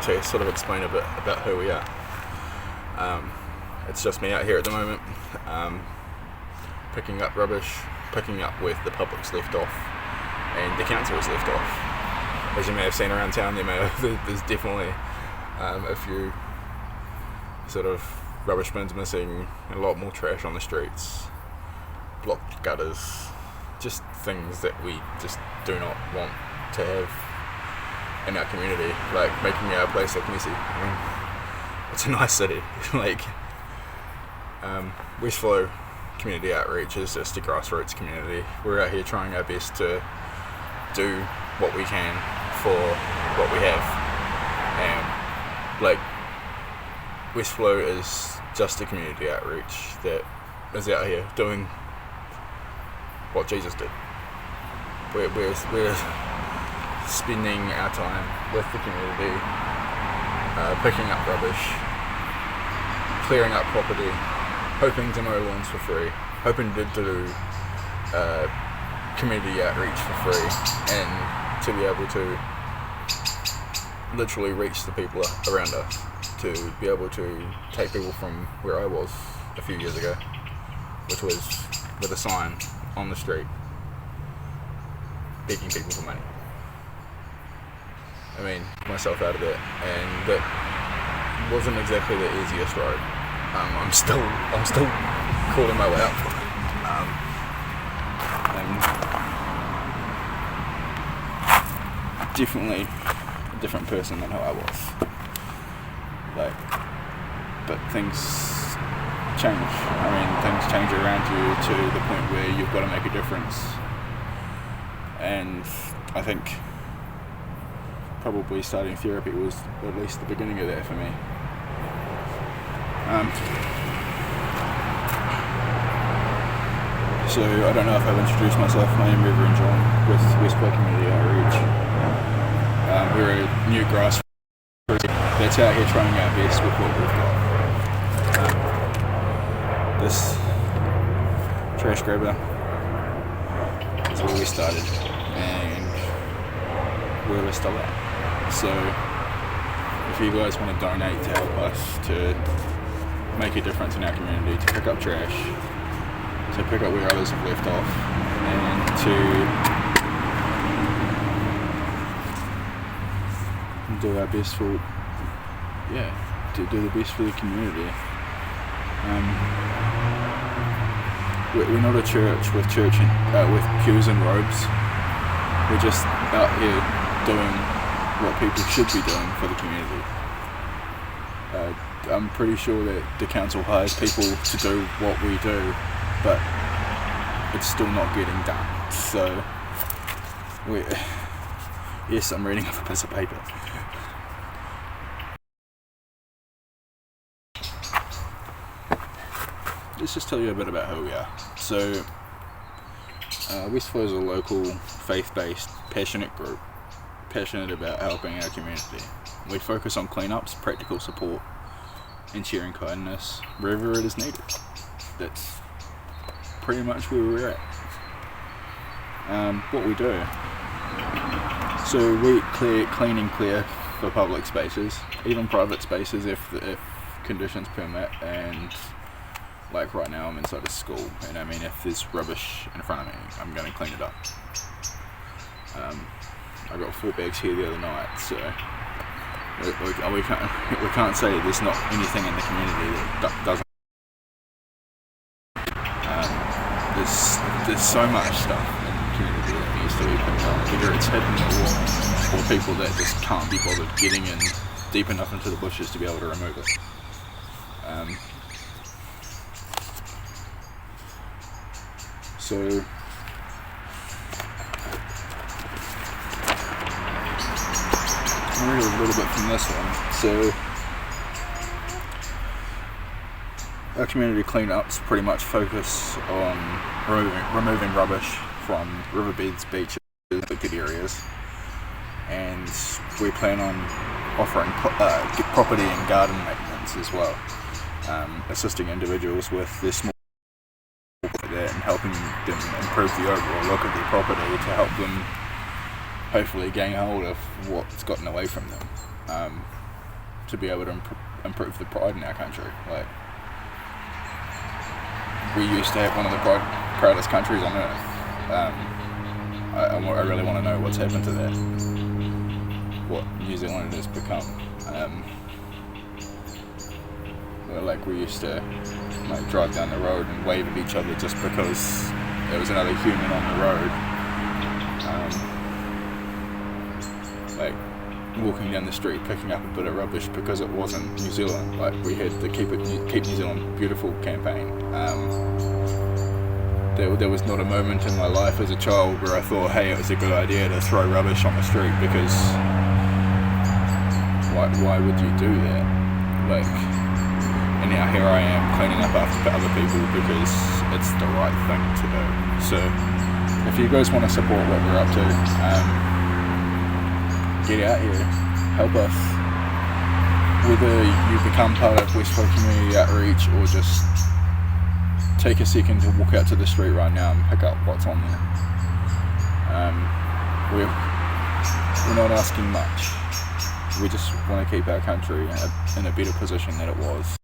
to sort of explain a bit about who we are. It's just me out here at the moment, picking up rubbish, picking up where the public's left off and the council has left off. As you may have seen around town, there's definitely a few sort of rubbish bins missing, a lot more trash on the streets, blocked gutters, just things that we just do not want to have in our community, like making our place look messy. I mean, it's a nice city. WestFlow Community Outreach is just a grassroots community. We're out here trying our best to do what we can for what we have. And WestFlow is just a community outreach that is out here doing what Jesus did. We're spending our time with the community, picking up rubbish, clearing up property, hoping to mow lawns for free, hoping to do community outreach for free, and to be able to literally reach the people around us, to be able to take people from where I was a few years ago, which was with a sign on the street begging people for money. I mean, myself out of it, and that wasn't exactly the easiest road. I'm still calling my way up for it. And definitely a different person than who I was. But things change. I mean, things change around you to the point where you've got to make a difference. And I think probably starting therapy was at least the beginning of that for me. So I don't know if I've introduced myself. My name is Reverend John with WestFlow Community Outreach. We're a new grassroots that's out here trying our best with what we've got. This trash grabber is where we started and where we're still at. So if you guys want to donate to help us to make a difference in our community, to pick up trash, to pick up where others have left off, and to do our best for, to do the best for the community. We're not a church with with pews and robes. We're just out here doing what people should be doing for the community. I'm pretty sure that the council hires people to do what we do, but it's still not getting done. So, yes, I'm reading off a piece of paper. Let's just tell you a bit about who we are. So, WestFlow is a local, faith-based, passionate group, passionate about helping our community. We focus on cleanups, practical support, and sharing kindness wherever it is needed. That's pretty much where we're at. What we do. So we clean and clear for public spaces, even private spaces if conditions permit, and like right now I'm inside a school, and I mean if there's rubbish in front of me, I'm going to clean it up. I got 4 bags here the other night, so we can't say there's not anything in the community that doesn't. There's so much stuff in the community that needs to be picked up, whether it's hidden or people that just can't be bothered getting in deep enough into the bushes to be able to remove it. So I'll read a little bit from this one. So our community cleanups pretty much focus on removing rubbish from riverbeds, beaches, affected areas, and we plan on offering property and garden maintenance as well, assisting individuals with their small and helping them improve the overall look of their property to help them hopefully gain hold of what's gotten away from them. to be able to improve the pride in our country. Like, we used to have one of the proudest countries on earth. I really want to know what's happened to that, what New Zealand has become. Like, we used to like drive down the road and wave at each other just because there was another human on the road. Like, walking down the street picking up a bit of rubbish because it wasn't New Zealand. Like, we had the Keep New Zealand Beautiful campaign. There was not a moment in my life as a child where I thought, hey, it was a good idea to throw rubbish on the street, because why would you do that? Like, and now here I am cleaning up after other people because it's the right thing to do. So if you guys want to support what we're up to, get out here, help us. Whether you become part of WestFlow Community Outreach or just take a second to walk out to the street right now and pick up what's on there. We're not asking much. We just want to keep our country in a better position than it was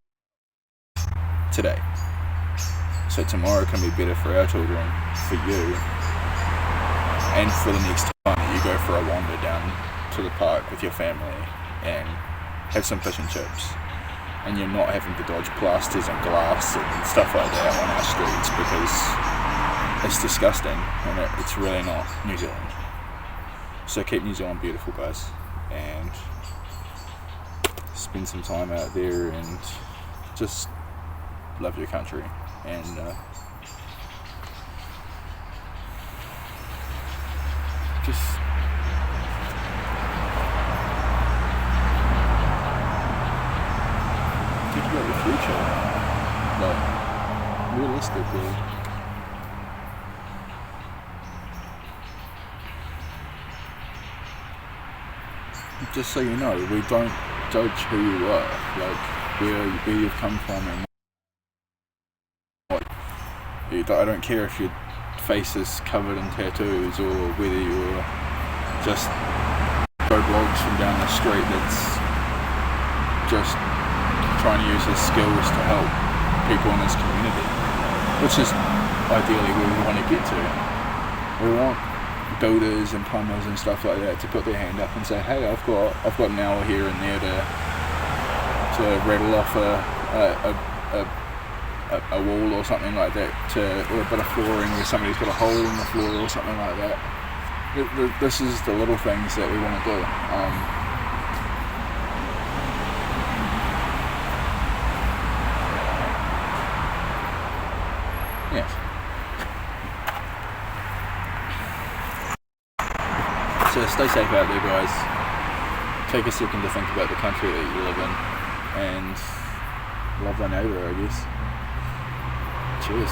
today. So tomorrow can be better for our children, for you, and for the next time that you go for a wander down to the park with your family and have some fish and chips, and you're not having to dodge plasters and glass and stuff like that on our streets, because it's disgusting and it's really not New Zealand. So keep New Zealand beautiful, guys, and spend some time out there and just love your country, and just think about the future, like, realistically. Just so you know, we don't judge who you are, like where you've come from, and I don't care if your face is covered in tattoos or whether you're just roadblogs from down the street that's just trying to use his skills to help people in his community, which is ideally where we want to get to. We want builders and plumbers and stuff like that to put their hand up and say, hey, I've got an hour here and there to rattle off a wall or something like that, or a bit of flooring where somebody's got a hole in the floor or something like that. This is the little things that we want to do. Yes. So stay safe out there, guys. Take a second to think about the country that you live in, and love thy neighbour, I guess. Cheers.